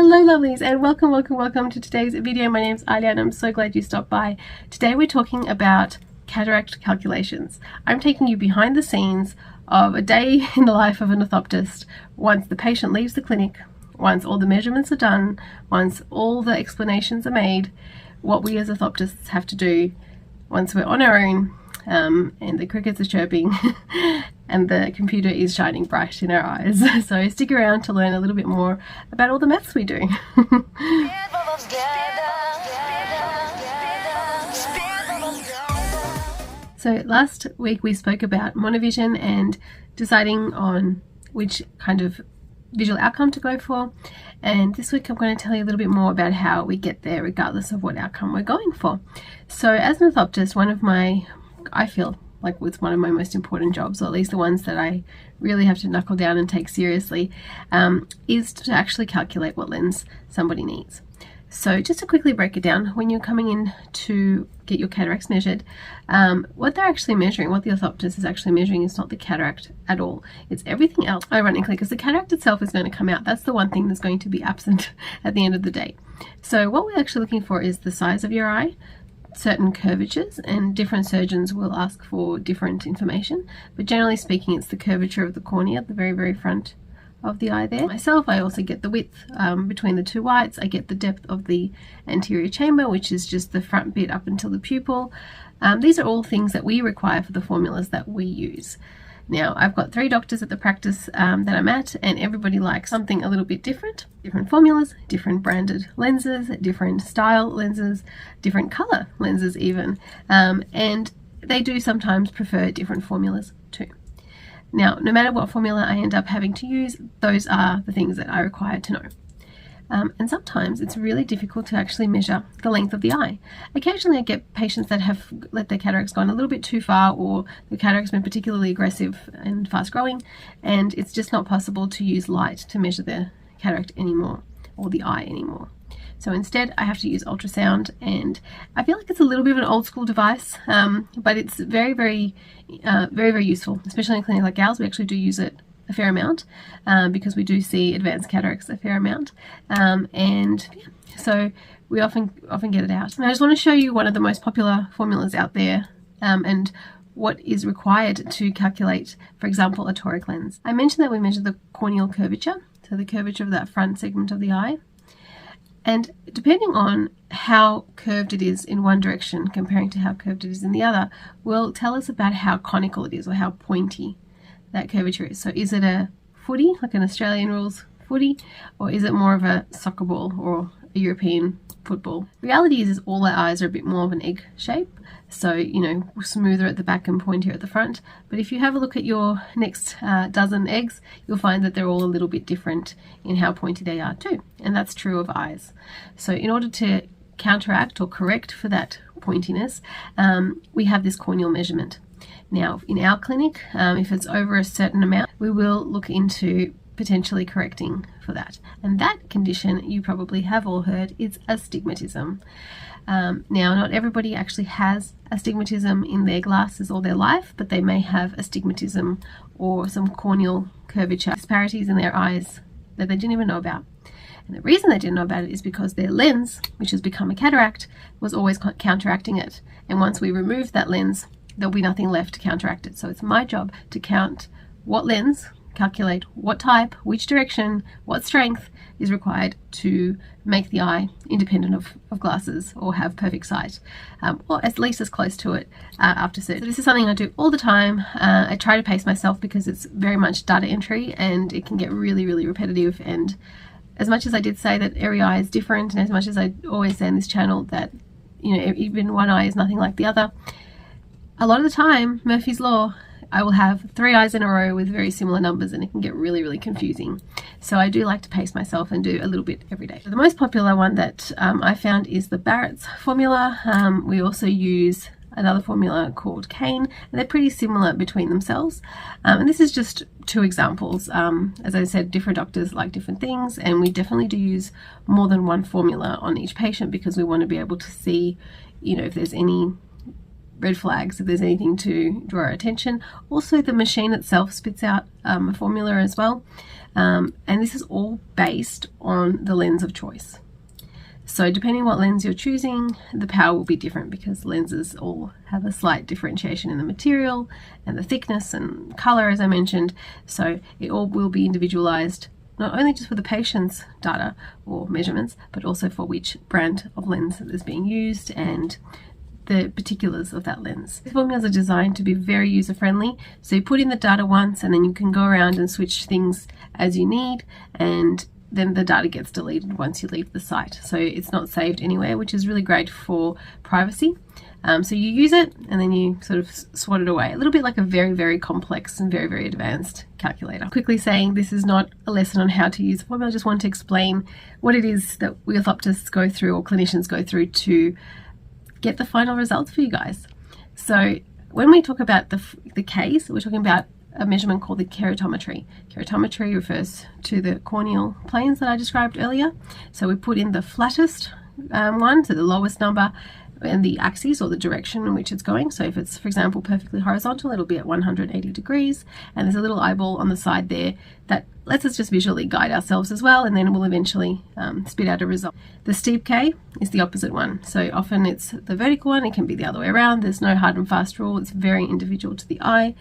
Hello lovelies, and welcome to today's video. My name's Alya and I'm so glad you stopped by. Today we're talking about cataract calculations. I'm taking you behind the scenes of a day in the life of an orthoptist once the patient leaves the clinic, once all the measurements are done, once all the explanations are made, what we as orthoptists have to do once we're on our own, and the crickets are chirping and the computer is shining bright in our eyes. So stick around to learn a little bit more about all the maths we do. So last week we spoke about monovision and deciding on which kind of visual outcome to go for, and this week I'm going to tell you a little bit more about how we get there regardless of what outcome we're going for. So as an orthoptist, I feel like it's one of my most important jobs, or at least the ones that I really have to knuckle down and take seriously, is to actually calculate what lens somebody needs. So just to quickly break it down, when you're coming in to get your cataracts measured, what they're actually measuring, what the orthoptist is actually measuring, is not the cataract at all. It's everything else, ironically, because the cataract itself is going to come out. That's the one thing that's going to be absent at the end of the day. So what we're actually looking for is the size of your eye, certain curvatures, and different surgeons will ask for different information, but generally speaking it's the curvature of the cornea at the very front of the eye there. Myself, I also get the width between the two whites. I get the depth of the anterior chamber, which is just the front bit up until the pupil. These are all things that we require for the formulas that we use. Now, I've got 3 doctors at the practice that I'm at, and everybody likes something a little bit different. Different formulas, different branded lenses, different style lenses, different color lenses even. And they do sometimes prefer different formulas too. Now, no matter what formula I end up having to use, those are the things that I require to know. And sometimes it's really difficult to actually measure the length of the eye. Occasionally I get patients that have let their cataracts go a little bit too far, or the cataract's been particularly aggressive and fast growing, and it's just not possible to use light to measure the cataract anymore, or the eye anymore. So instead I have to use ultrasound, and I feel like it's a little bit of an old school device, but it's very useful, especially in a clinic like ours. We actually do use it a fair amount because we do see advanced cataracts a fair amount, and yeah, so we often get it out. And I just want to show you one of the most popular formulas out there, and what is required to calculate, for example, a toric lens. I mentioned that we measure the corneal curvature, so the curvature of that front segment of the eye, and depending on how curved it is in one direction comparing to how curved it is in the other will tell us about how conical it is, or how pointy that curvature is. So is it a footy, like an Australian rules footy, or is it more of a soccer ball or a European football? Reality is all our eyes are a bit more of an egg shape, so smoother at the back and pointier at the front. But if you have a look at your next dozen eggs, you'll find that they're all a little bit different in how pointy they are too, and that's true of eyes. So in order to counteract or correct for that pointiness, we have this corneal measurement. Now, in our clinic, if it's over a certain amount, we will look into potentially correcting for that. And that condition, you probably have all heard, is astigmatism. Now, not everybody actually has astigmatism in their glasses all their life, but they may have astigmatism or some corneal curvature disparities in their eyes that they didn't even know about. And the reason they didn't know about it is because their lens, which has become a cataract, was always counteracting it. And once we remove that lens, there'll be nothing left to counteract it. So it's my job to count what lens, calculate what type, which direction, what strength is required to make the eye independent of glasses, or have perfect sight, or at least as close to it after surgery. So this is something I do all the time. I try to pace myself because it's very much data entry and it can get really repetitive. And as much as I did say that every eye is different, and as much as I always say in this channel that even one eye is nothing like the other, a lot of the time, Murphy's Law, I will have 3 eyes in a row with very similar numbers, and it can get really confusing. So I do like to pace myself and do a little bit every day. The most popular one that I found is the Barrett's formula. We also use another formula called Kane, and they're pretty similar between themselves. And this is just 2 examples. As I said, different doctors like different things, and we definitely do use more than one formula on each patient because we want to be able to see, if there's any red flags if there's anything to draw our attention. Also, the machine itself spits out a formula as well, and this is all based on the lens of choice. So depending on what lens you're choosing, the power will be different, because lenses all have a slight differentiation in the material and the thickness and color, as I mentioned. So it all will be individualized, not only just for the patient's data or measurements, but also for which brand of lens is being used and the particulars of that lens. These formulas are designed to be very user-friendly, so you put in the data once and then you can go around and switch things as you need, and then the data gets deleted once you leave the site. So it's not saved anywhere, which is really great for privacy. So you use it and then you sort of swat it away. A little bit like a very, very complex and very, very advanced calculator. Quickly saying, this is not a lesson on how to use a formula. I just want to explain what it is that we orthoptists go through, or clinicians go through, to get the final results for you guys. So when we talk about the case, we're talking about a measurement called the keratometry. Keratometry refers to the corneal planes that I described earlier. So we put in the flattest one, so the lowest number, and the axis, or the direction in which it's going. So if it's, for example, perfectly horizontal, it'll be at 180 degrees, and there's a little eyeball on the side there that lets us just visually guide ourselves as well, and then we'll eventually spit out a result. The steep K is the opposite one. So often it's the vertical one, it can be the other way around. There's no hard and fast rule, it's very individual to the eye.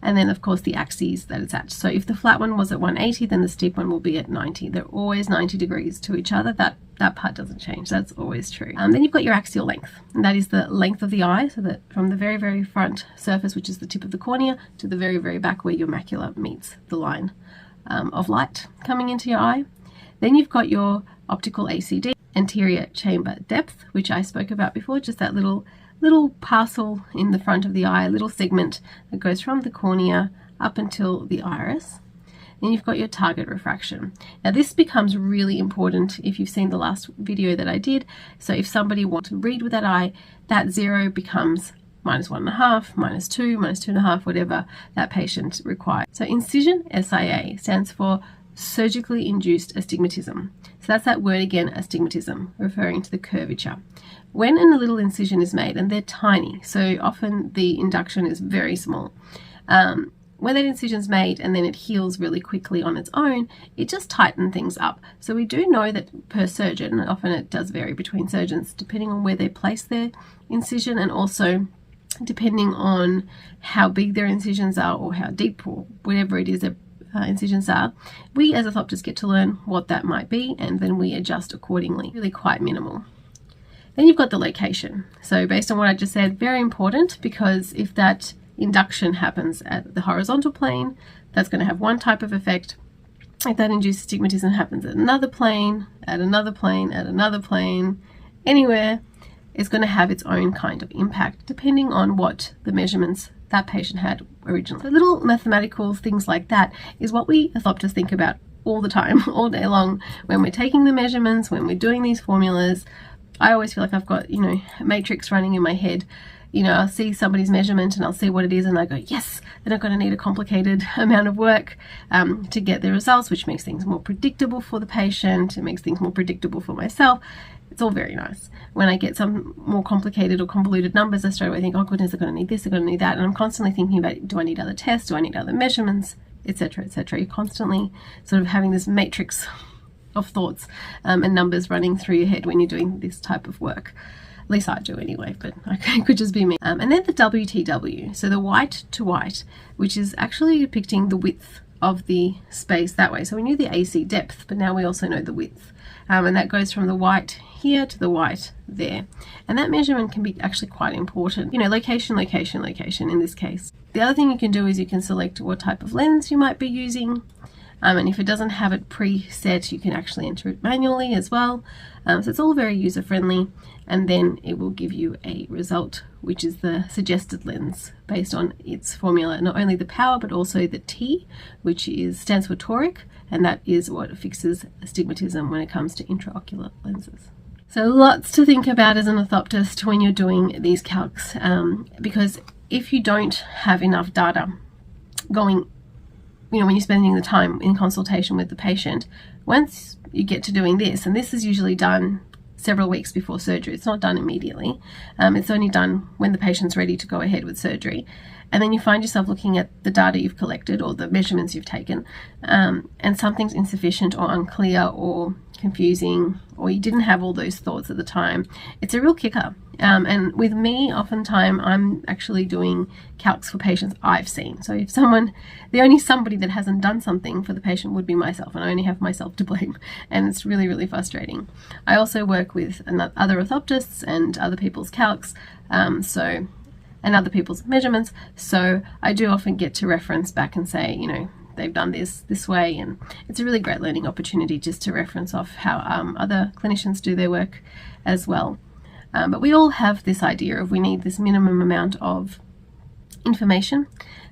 And then of course the axes that it's at. So if the flat one was at 180, then the steep one will be at 90. They're always 90 degrees to each other. That part doesn't change. That's always true. Then you've got your axial length, and that is the length of the eye, so that from the very, very front surface, which is the tip of the cornea, to the very, very back where your macula meets the line of light coming into your eye. Then you've got your optical ACD, anterior chamber depth, which I spoke about before, just that little parcel in the front of the eye, a little segment that goes from the cornea up until the iris. Then you've got your target refraction. Now this becomes really important if you've seen the last video that I did. So if somebody wants to read with that eye, that 0 becomes -1.5, -2, -2.5, whatever that patient requires. So incision, SIA, stands for surgically induced astigmatism. So that's that word again, astigmatism, referring to the curvature. When a little incision is made, and they're tiny, so often the induction is very small, when that incision is made and then it heals really quickly on its own, it just tightens things up. So we do know that per surgeon, often it does vary between surgeons depending on where they place their incision, and also depending on how big their incisions are or how deep or whatever it is their incisions are. We as orthoptists get to learn what that might be, and then we adjust accordingly. Really quite minimal. Then you've got the location. So based on what I just said, very important, because if that induction happens at the horizontal plane, that's going to have one type of effect. If that induced astigmatism happens at another plane, at another plane, at another plane, anywhere, it's going to have its own kind of impact depending on what the measurements that patient had originally. So little mathematical things like that is what we orthoptists think about all the time, all day long, when we're taking the measurements, when we're doing these formulas. I always feel like I've got, a matrix running in my head. I'll see somebody's measurement and I'll see what it is and I go, yes, they're not going to need a complicated amount of work to get the results, which makes things more predictable for the patient. It makes things more predictable for myself. It's all very nice. When I get some more complicated or convoluted numbers, I straight away think, oh goodness, they're going to need this, they're going to need that. And I'm constantly thinking about, do I need other tests? Do I need other measurements? Etc., etc. You're constantly sort of having this matrix of thoughts and numbers running through your head when you're doing this type of work. At least I do anyway, but it could just be me. And then the WTW, so the white to white, which is actually depicting the width of the space that way. So we knew the AC depth, but now we also know the width. And that goes from the white here to the white there. And that measurement can be actually quite important. Location, location, location in this case. The other thing you can do is you can select what type of lens you might be using. And if it doesn't have it preset, you can actually enter it manually as well. So it's all very user-friendly, and then it will give you a result, which is the suggested lens based on its formula, not only the power, but also the T, which stands for toric, and that is what fixes astigmatism when it comes to intraocular lenses. So lots to think about as an orthoptist when you're doing these calcs, because if you don't have enough data going, when you're spending the time in consultation with the patient, once you get to doing this, and this is usually done several weeks before surgery. It's not done immediately. It's only done when the patient's ready to go ahead with surgery. And then you find yourself looking at the data you've collected or the measurements you've taken, and something's insufficient or unclear or confusing, or you didn't have all those thoughts at the time. It's a real kicker. And with me, oftentimes I'm actually doing calcs for patients I've seen. So if the only somebody that hasn't done something for the patient would be myself, and I only have myself to blame. And it's really, really frustrating. I also work with other orthoptists and other people's calcs, and other people's measurements. So I do often get to reference back and say, they've done this way, and it's a really great learning opportunity just to reference off how other clinicians do their work as well. But we all have this idea of we need this minimum amount of information.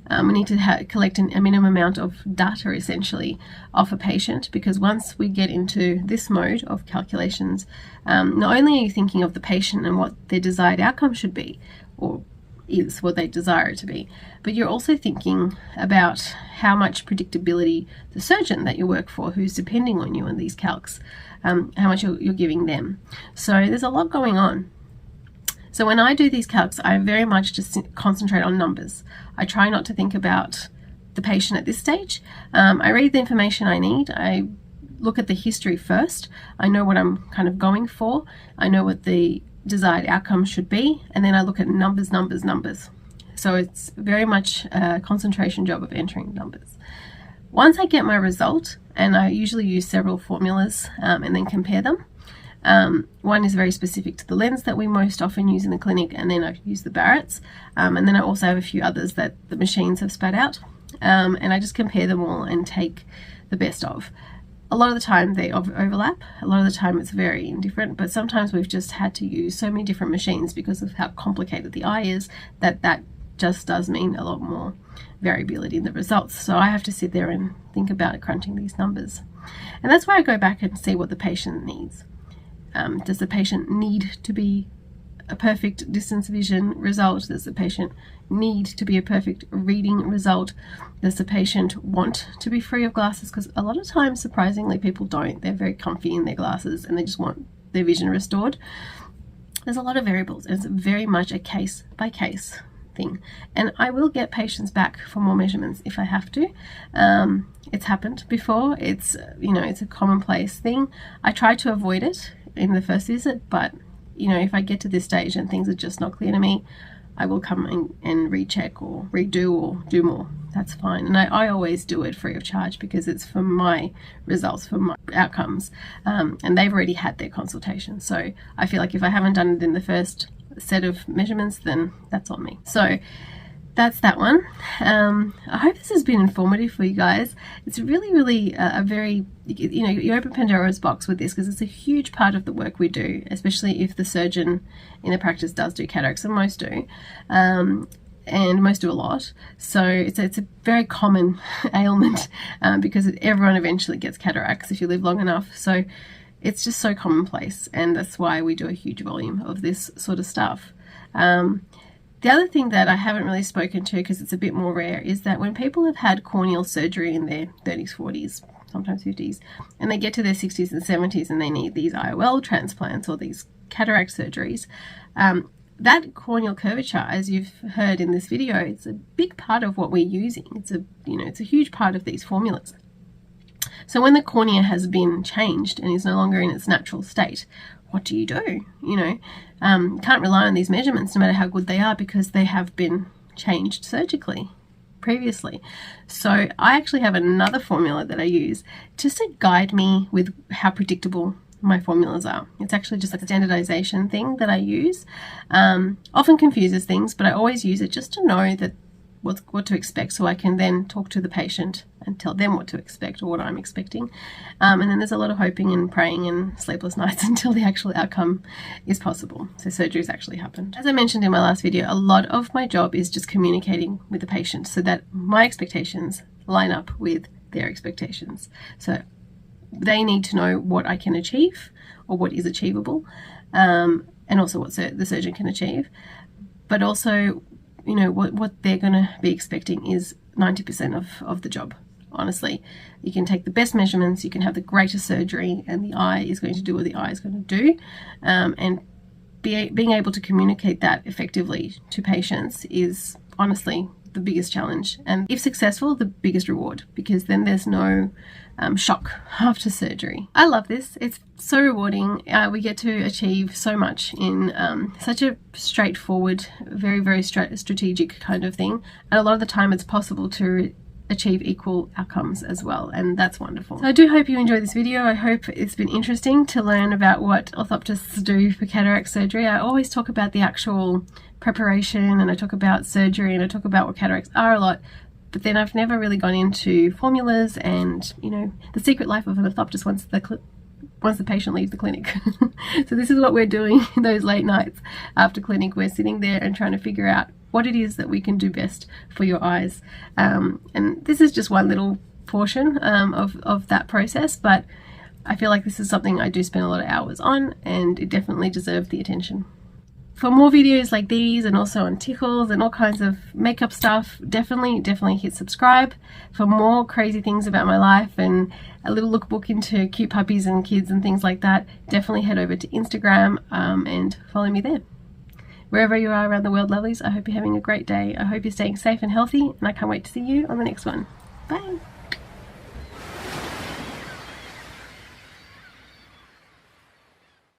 We need to collect a minimum amount of data essentially of a patient, because once we get into this mode of calculations, not only are you thinking of the patient and what their desired outcome should be, or is what they desire it to be, but you're also thinking about how much predictability the surgeon that you work for, who's depending on you in these calcs, how much you're giving them. So there's a lot going on. So when I do these calcs, I very much just concentrate on numbers. I try not to think about the patient at this stage. I read the information I need. I look at the history first. I know what I'm kind of going for. I know what the desired outcome should be, and then I look at numbers. So it's very much a concentration job of entering numbers. Once I get my result, and I usually use several formulas and then compare them. One is very specific to the lens that we most often use in the clinic, and then I use the Barrett's, and then I also have a few others that the machines have spat out, and I just compare them all and take the best of. A lot of the time they overlap, a lot of the time it's very indifferent, but sometimes we've just had to use so many different machines because of how complicated the eye is that just does mean a lot more variability in the results. So I have to sit there and think about crunching these numbers. And that's where I go back and see what the patient needs. Does the patient need to be a perfect distance vision result? Does the patient need to be a perfect reading result? Does the patient want to be free of glasses? Because a lot of times, surprisingly, people don't. They're very comfy in their glasses and they just want their vision restored. There's a lot of variables, and it's very much a case by case thing. And I will get patients back for more measurements if I have to. It's happened before. It's a commonplace thing. I try to avoid it in the first visit, but if I get to this stage and things are just not clear to me, I will come and recheck or redo or do more. That's fine. And I always do it free of charge because it's for my results, for my outcomes. And they've already had their consultation. So I feel like if I haven't done it in the first set of measurements, then that's on me. So that's that one. I hope this has been informative for you guys. It's really, really a very, you open Pandora's box with this because it's a huge part of the work we do, especially if the surgeon in the practice does do cataracts, and most do, and most do a lot. So it's a very common ailment because everyone eventually gets cataracts if you live long enough. So it's just so commonplace, and that's why we do a huge volume of this sort of stuff. The other thing that I haven't really spoken to because it's a bit more rare is that when people have had corneal surgery in their 30s, 40s, sometimes 50s, and they get to their 60s and 70s and they need these IOL transplants or these cataract surgeries, that corneal curvature, as you've heard in this video, it's a big part of what we're using. It's a huge part of these formulas. So when the cornea has been changed and is no longer in its natural state, what do? Can't rely on these measurements no matter how good they are because they have been changed surgically previously. So I actually have another formula that I use just to guide me with how predictable my formulas are. It's actually just like a standardization thing that I use. Often confuses things, but I always use it just to know that what to expect, so I can then talk to the patient and tell them what to expect or what I'm expecting. And then there's a lot of hoping and praying and sleepless nights until the actual outcome is possible. So surgery's actually happened. As I mentioned in my last video, a lot of my job is just communicating with the patient so that my expectations line up with their expectations. So they need to know what I can achieve or what is achievable, and also what the surgeon can achieve. But also, what they're going to be expecting is 90% of the job. honestly. You can take the best measurements, you can have the greatest surgery, and the eye is going to do what the eye is going to do. And being able to communicate that effectively to patients is honestly the biggest challenge, and if successful, the biggest reward, because then there's no shock after surgery. I love this. It's so rewarding. We get to achieve so much in such a straightforward, very strategic kind of thing, and a lot of the time it's possible to achieve equal outcomes as well, and that's wonderful. So I do hope you enjoyed this video. I hope it's been interesting to learn about what orthoptists do for cataract surgery. I always talk about the actual preparation, and I talk about surgery, and I talk about what cataracts are a lot, but then I've never really gone into formulas and, you know, the secret life of an orthoptist once the patient leaves the clinic. So this is what we're doing in those late nights after clinic. We're sitting there and trying to figure out what it is that we can do best for your eyes. And this is just one little portion of that process, but I feel like this is something I do spend a lot of hours on, and it definitely deserves the attention. For more videos like these, and also on Tichels and all kinds of makeup stuff, definitely hit subscribe. For more crazy things about my life and a little lookbook into cute puppies and kids and things like that, definitely head over to Instagram and follow me there. Wherever you are around the world, lovelies, I hope you're having a great day. I hope you're staying safe and healthy, and I can't wait to see you on the next one. Bye!